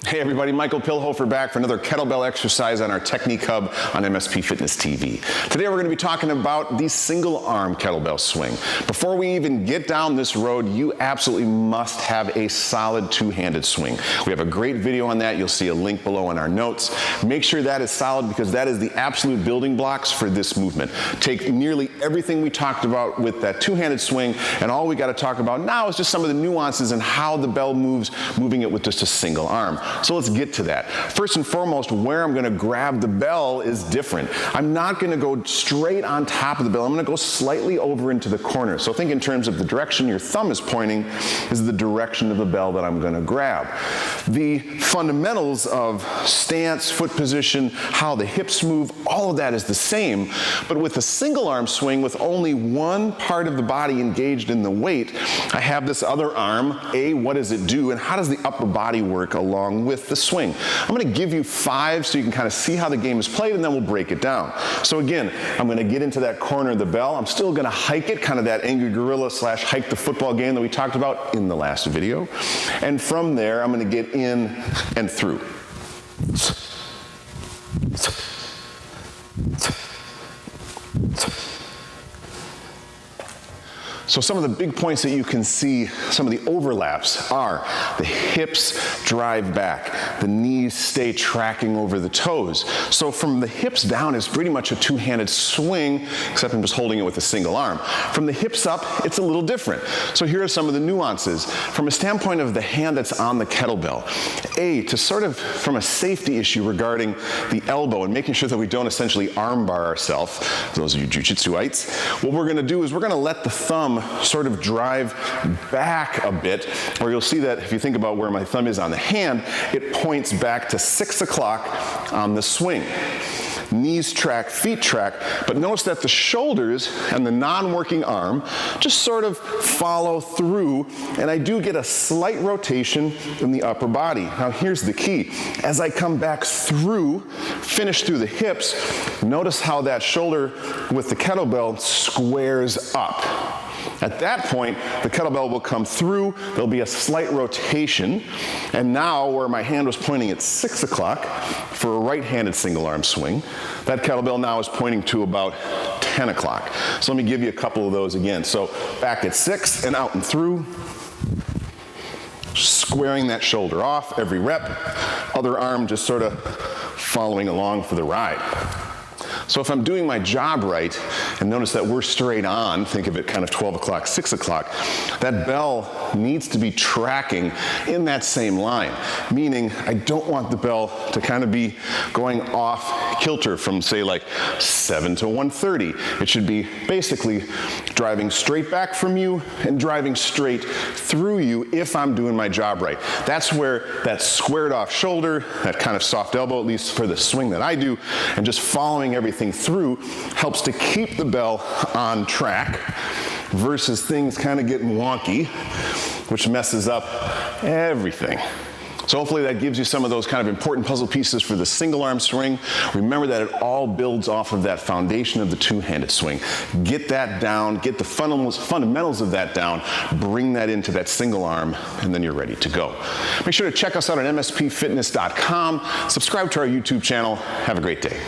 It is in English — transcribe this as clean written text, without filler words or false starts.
Hey everybody, Michael Pilhofer back for another kettlebell exercise on our Technique Hub on MSP Fitness TV. Today we're going to be talking about the single arm kettlebell swing. Before we even get down this road, you absolutely must have a solid two-handed swing. We have a great video on that. You'll see a link below in our notes. Make sure that is solid because that is the absolute building blocks for this movement. Take nearly everything we talked about with that two-handed swing, and all we got to talk about now is just some of the nuances and how the bell moves, moving it with just a single arm. So let's get to that. First and foremost, where I'm going to grab the bell is different. I'm not going to go straight on top of the bell. I'm going to go slightly over into the corner. So think in terms of the direction your thumb is pointing is the direction of the bell that I'm going to grab. The fundamentals of stance, foot position, how the hips move, all of that is the same. But with a single arm swing with only one part of the body engaged in the weight, I have this other arm. What does it do? And how does the upper body work along with the swing? I'm going to give you 5 so you can kind of see how the game is played, and then we'll break it down. So again, I'm going to get into that corner of the bell. I'm still going to hike it, kind of that angry gorilla / hike the football game that we talked about in the last video. And from there, I'm going to get in and through. So some of the big points that you can see, some of the overlaps are the hips drive back, the knees stay tracking over the toes. So from the hips down is pretty much a two-handed swing, except I'm just holding it with a single arm. From the hips up, it's a little different. So here are some of the nuances. From a standpoint of the hand that's on the kettlebell, to sort of from a safety issue regarding the elbow and making sure that we don't essentially arm bar ourselves, those of you jiu-jitsuites, what we're gonna do is we're gonna let the thumb sort of drive back a bit, or you'll see that if you think about where my thumb is on the hand, it points back to 6 o'clock on the swing. Knees track, feet track, but notice that the shoulders and the non-working arm just sort of follow through, and I do get a slight rotation in the upper body. Now here's the key. As I come back through, finish through the hips, notice how that shoulder with the kettlebell squares up. At that point, the kettlebell will come through, there'll be a slight rotation, and now where my hand was pointing at 6 o'clock for a right-handed single arm swing, that kettlebell now is pointing to about 10 o'clock. So let me give you a couple of those again. So back at 6 and out and through, squaring that shoulder off every rep, other arm just sort of following along for the ride. So if I'm doing my job right, and notice that we're straight on, think of it kind of 12 o'clock, 6 o'clock, that bell needs to be tracking in that same line, meaning I don't want the bell to kind of be going off kilter from say like 7 to 1:30. It should be basically driving straight back from you and driving straight through you if I'm doing my job right. That's where that squared off shoulder, that kind of soft elbow, at least for the swing that I do, and just following everything through helps to keep the bell on track versus things kind of getting wonky, which messes up everything. So hopefully that gives you some of those kind of important puzzle pieces for the single arm swing. Remember that it all builds off of that foundation of the two-handed swing. Get that down, get the fundamentals of that down, bring that into that single arm, and then you're ready to go. Make sure to check us out on mspfitness.com, subscribe to our YouTube channel. Have a great day.